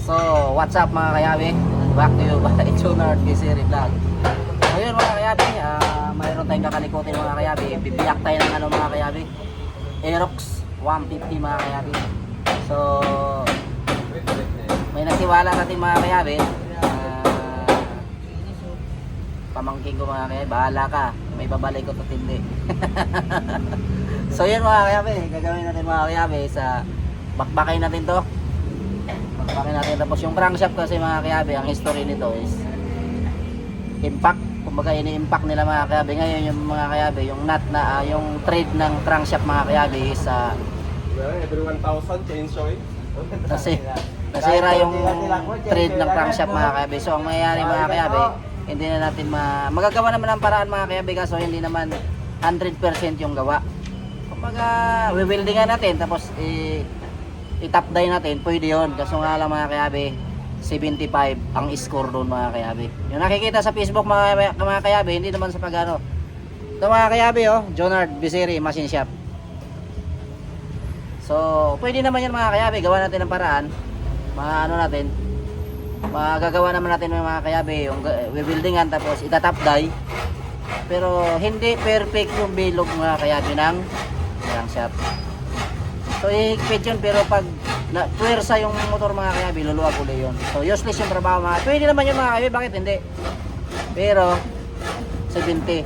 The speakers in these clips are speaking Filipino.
So, what's up mga kayabi? Back to you by Junard Gisiri Vlog. So yun mga kayabi, mayroon tayong kakalikutin mga kayabi. Bibiyak tayo ng ano mga kayabi, Aerox 150 mga kayabi. So, may nagtiwala natin mga kayabi. Pamangkin ko mga kayabi, bahala ka, may babalik ko at hindi. So yun mga kayabi, gagawin natin mga kayabi sa bakbakay natin to. Bakbakay natin, tapos yung crankshaft kasi mga kayabi, ang history nito is impact. Kumbaga ini-impact nila mga kayabi. Ngayon yung mga kayabi, yung nut na yung thread ng crankshaft mga kayabi is every 1,000 change oil. kasi nasira yung thread ng crankshaft mga kayabi. So ang mangyayari mga kayabi, hindi na natin magagawa naman ang paraan mga kayabi, kaso hindi naman 100% yung gawa. Kumbaga we-weldingan natin, tapos i-top dye natin, pwede yun. Kaso nga lang mga kayabi, 75 ang score doon mga kayabi. Yung nakikita sa Facebook mga kayabi, hindi naman sa pagano. Ito mga kayabi, oh, Junard Gisiri Machine Shop. So pwede naman yan mga kayabi, gawa natin ng paraan. Natin, magagawa naman natin ng mga kayabi yung we-weldingan, tapos itatop dye. Pero hindi perfect yung bilog mga kayabi ng crankshaft. So i-higpit yun, pero pag puwersa yung motor mga kayabi, luluwag uli yun. So useless yung trabaho mga kayabi. Pwede naman yun mga kayabi, bakit hindi? Pero 75%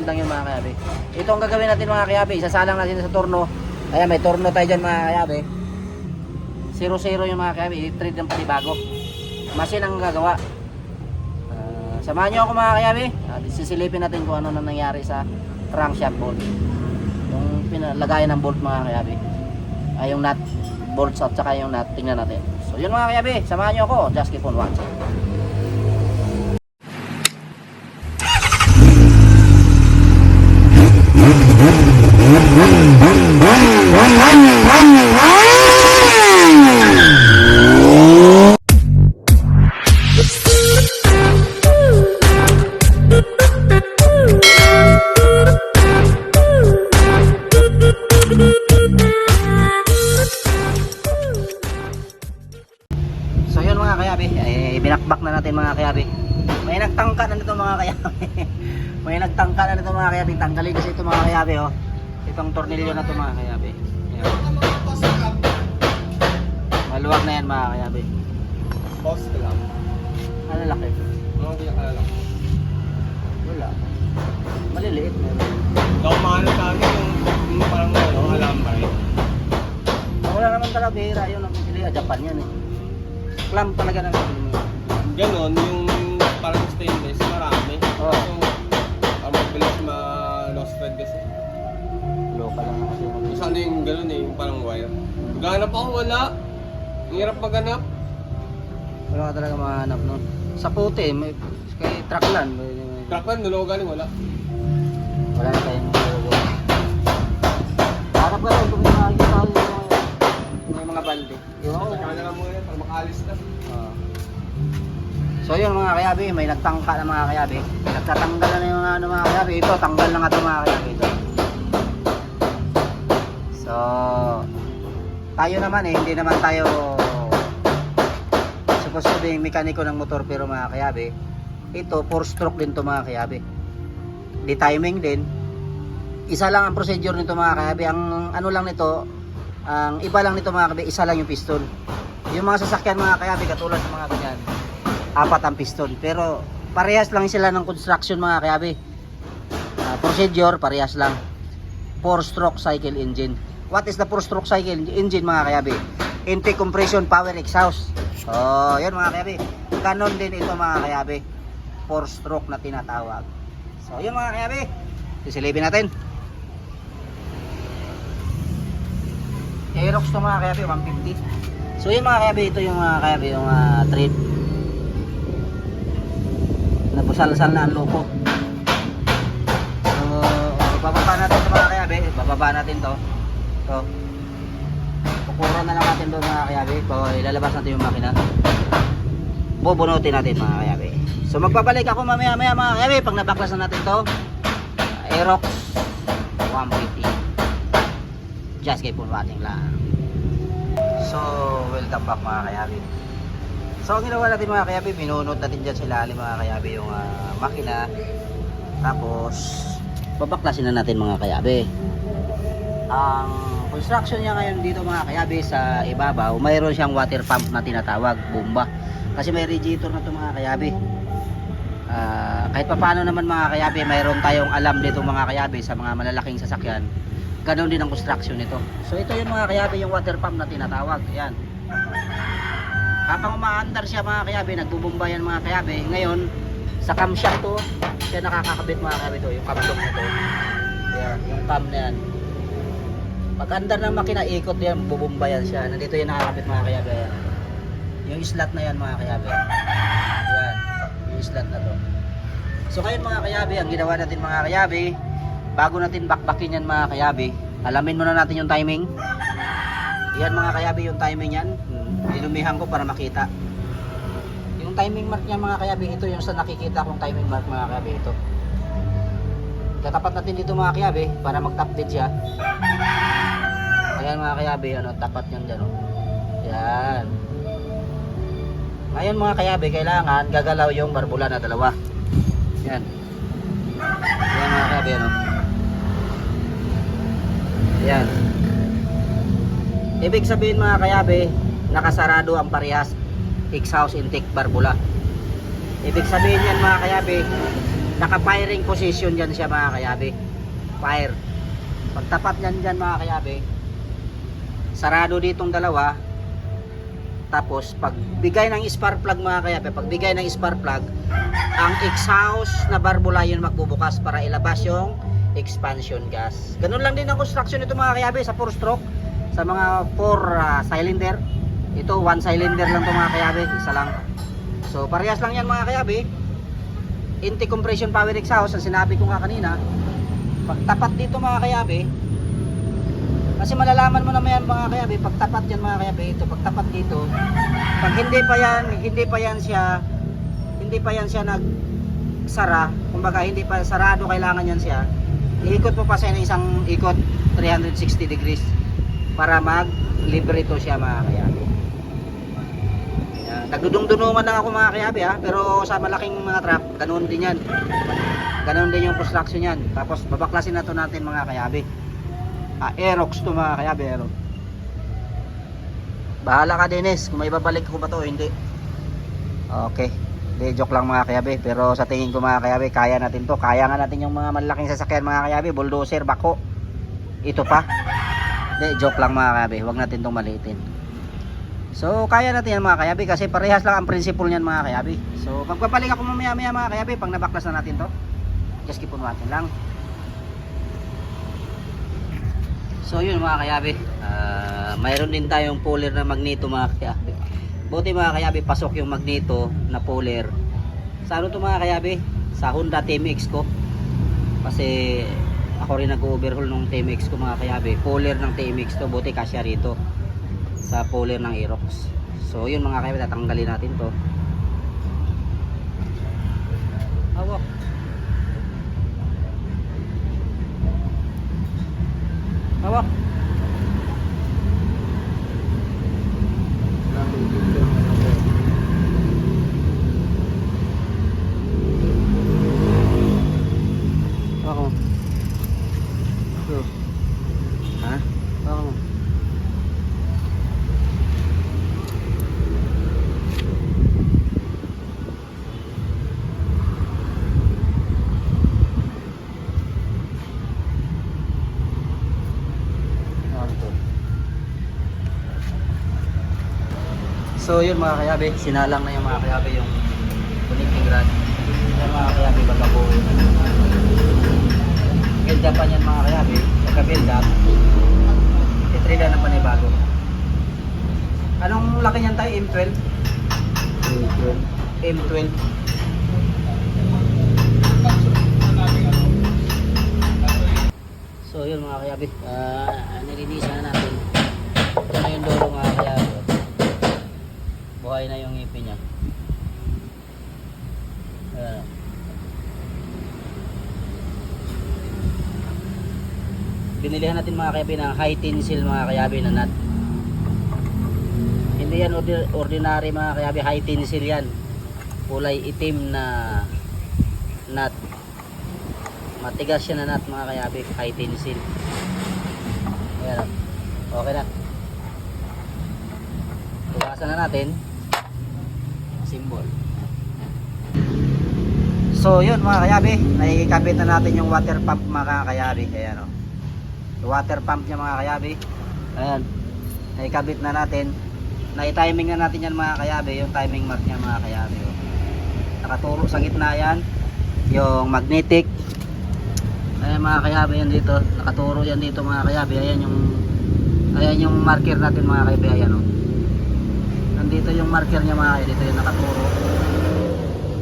lang yung mga kayabi. Ito ang gagawin natin mga kayabi, isasalang natin sa torno. Kaya may torno tayo dyan mga kayabi. 0-0 yung mga kayabi, i-trade ng panibago. Machine ang gagawa. Samahan nyo ako mga kayabi. Sisilipin natin kung ano na nangyari sa crankshaft bolt. Yung pinalagayan ng bolt mga kayabi. Ay yung nut, bolts at saka yung nut, tingnan natin. So yun mga kayabi, samahan nyo ako. Just keep on watching. So yun mga kayabi, binakbak na natin mga kayabi. May nagtangka na nito mga kayabi. May nagtangka na nito mga kayabi. Tanggalin kasi ito mga kayabi, oh. Itong tornilyo na ito mga kayabi. Ayan. Maluwag na yan mga kayabi. Boss ka lang. Ano laki? Ano kaya ka lang? Wala. Maliliit. Daw mahal sa akin yung parang alambay. Wala naman talaga bihira yun ang pili. Japan yan eh. Clamp talaga ng Ganon, yung parang stainless, marami. Oo. So, mabilis ma-lost thread kasi. local lang kasi. Yung sana yung ganon eh, yung parang wire. Maghanap ako, wala. Ang hirap maghanap. Wala ka talaga mahanap nun. Sa puti, may kay Truckland. Truckland, nulo galing, wala. Wala na tayong hanap ka rin kung may makikita ko yung mga balde. Saka na lang muna yan, para makalis na. So yun mga kayabi, may nagtangka na mga kayabi. Nagtatanggal na yung ano mga kayabi. Ito, tanggal na nga ito mga kayabi. Ito. So tayo naman hindi naman tayo supposed to be mekaniko ng motor, pero mga kayabi, ito 4-stroke din to mga kayabi. Di timing din. Isa lang ang procedure nito mga kayabi. Ang ano lang nito, ang iba lang nito mga kayabi, isa lang yung piston. Yung mga sasakyan mga kayabi, katulad ng mga ganyan, 4 ang piston. Pero parehas lang sila ng construction mga kayabi. Procedure, parehas lang. 4-stroke cycle engine. What is the 4-stroke cycle engine mga kayabi? Intake, compression, power, exhaust. Oh, yun mga kayabi. Ganon din ito mga kayabi. 4-stroke na tinatawag. So yun mga kayabi, sisilipin natin. Aerox to mga kayabi, 150. So yun mga kayabi, ito yung mga kayabi, yung thread. Nabusal-sal na ang loko. So bababa natin ito mga kayabi, bababa natin to. So pupuro na lang natin doon mga kayabi. Ilalabas natin yung makina. Bubunutin natin mga kayabi. So magbabalik ako mamaya mga kayabi pag nabaklas na natin to. Aerox 150. Just keep on watching lang. So, welcome back mga kayabi. So, ang ginawa natin mga kayabi, binunod natin dyan sa ilalim mga kayabi yung makina. Tapos, babaklasin na natin mga kayabi. Ang construction niya ngayon dito mga kayabi sa ibabaw, mayroon siyang water pump na tinatawag, bomba. Kasi may radiator na ito mga kayabi. Kahit pa paano naman mga kayabi, mayroon tayong alam dito mga kayabi sa mga malalaking sasakyan. Ganon din ang construction nito. So ito yung mga kayabi, yung water pump na tinatawag. Ayan. Habang umaandar siya mga kayabi, nagbubumba yan mga kayabi. Ngayon, sa camshaft to, siya nakakakabit mga kayabi to, yung camlock na to. Ayan, yung cam na yan. Pag andar ng makina, ikot yan, bubumba yan siya. Nandito yan nakakabit mga kayabi. Ayan. Yung slot na yan mga kayabi. Ayan, yung slot na to. So ngayon mga kayabi, ang ginawa natin mga kayabi, bago natin bakbakin yan mga kayabi, alamin muna natin yung timing. Yan mga kayabi, yung timing yan. Ilumihan ko para makita. Yung timing mark niya mga kayabi, ito yung sa nakikita kong timing mark mga kayabi, ito. Tatapat natin dito mga kayabi para mag-top dead siya. Ayan mga kayabi, ano, tapat yan dyan. Oh. Yan. Ngayon mga kayabi, kailangan gagalaw yung barbula na dalawa. Yan. Yan mga kayabi, ano. Yan. Ibig sabihin mga kayabi, nakasarado ang parehas exhaust intake barbula. Ibig sabihin yan mga kayabi, naka-firing position dyan siya mga kayabi. Fire. Pagtapat nyan dyan mga kayabi, sarado ditong dalawa. Tapos pagbigay ng spark plug mga kayabi, pagbigay ng spark plug, ang exhaust na barbula yun magbubukas para ilabas yung expansion gas. Ganun lang din ang construction nito mga kayabi sa 4-stroke. Sa mga 4 cylinder, ito 1 cylinder lang to mga kayabi, isa lang. So parehas lang yan mga kayabi. Intake compression power exhaust, ang sinabi ko nga kanina. Pagtapat dito mga kayabi, kasi malalaman mo naman yan mga kayabi, pagtapat yan mga kayabi, ito pagtapat dito, pag hindi pa yan siya nagsara, kumbaga hindi pa sarado, kailangan yan siya, iikot mo pa siya ng isang ikot 360 degrees para mag-libre to siya mga kayabi. Nagdudung-dunungan lang ako mga kayabi ha, pero sa malaking mga truck, ganoon din yan. Ganoon din yung construction yan. Tapos babaklasin na to natin mga kayabi. Aerox to mga kayabi, Aerox. Bahala ka Dennis, kung may babalik ko ba to o hindi. Okay, de joke lang mga kayabi. Pero sa tingin ko mga kayabi, kaya natin to. Kaya nga natin yung mga malaking sasakyan mga kayabi, bulldozer, bako. Ito pa. De joke lang mga kayabi, huwag natin tong maliitin. So kaya natin yan mga kayabi, kasi parehas lang ang principle niyan mga kayabi. So magpapaling ako mamaya mga kayabi pag nabaklas na natin to. Just keep on natin lang. So yun mga kayabi, mayroon din tayong puller na magneto mga kayabi. Buti mga kayabi, pasok yung magneto na puller. Sa ano to mga kayabi? Sa Honda TMX ko. Kasi ako rin nag-overhaul ng TMX ko mga kayabi. Puller ng TMX to, buti kasya rito sa puller ng Aerox. So yun mga kayabi, tatanggalin natin to. Hawak. Hawak. Ako. Ha? Ako. So yun mga kayabi, sinalang na yung mga kayabi yung connecting rod. Yan mga kayabi, babaguhin. Build up pa yan mga kayabi, pagka-build up, titrila na panibago. Anong laki niyan tayo? M12? M12. So yun mga kayabi, nilinisan na natin. Ito na yung loro mga kayabi. Buhay na yung ngipin niya. Binilihan natin mga kayabi ng high tensile mga kayabi na nut. Hindi yan ordinary mga kayabe, high tensile yan. Kulay itim na nut. Matigas siya na nut mga kayabe, high tensile. Ayan, okay na. Tugasan na natin. Symbol. So yun mga kayabe, naikabit na natin yung water pump mga kayabe. Ayan o. Yung water pump niya mga kayabe. Ayan. Naikabit na natin. Nai-timing na natin yan mga kayabe. Yung timing mark niya mga kayabe. O. Nakaturo sa gitna yan. Yung magnetic. Ayan mga kayabe yan dito. Nakaturo yan dito mga kayabe. Ayan yung marker natin mga kayabe. Ayan o. Nandito yung marker niya mga kayabe. Dito yung nakaturo.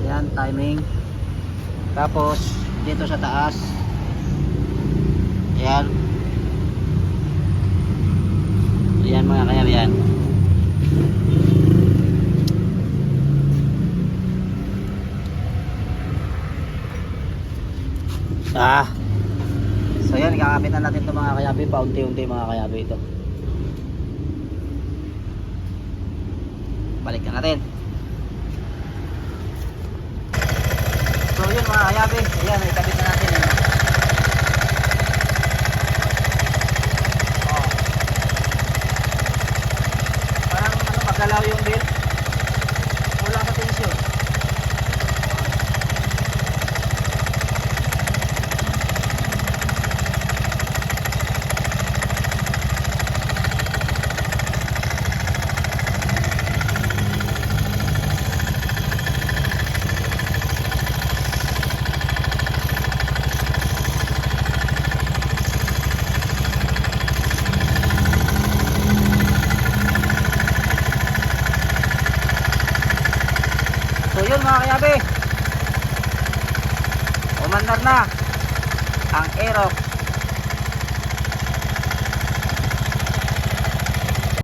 Ayan, timing. Tapos dito sa taas. Ayan. Ayan mga kayabe yan. So yan, ikakapit na natin ito mga kayabe. Paunti-unti mga kayabe ito. Balik na natin. So yun mga kayabe. Ayan, ikabit na natin. Oh. Parang magalaw yung belt. Wala ka tension. So yun mga kayabe, umandar na ang Aerox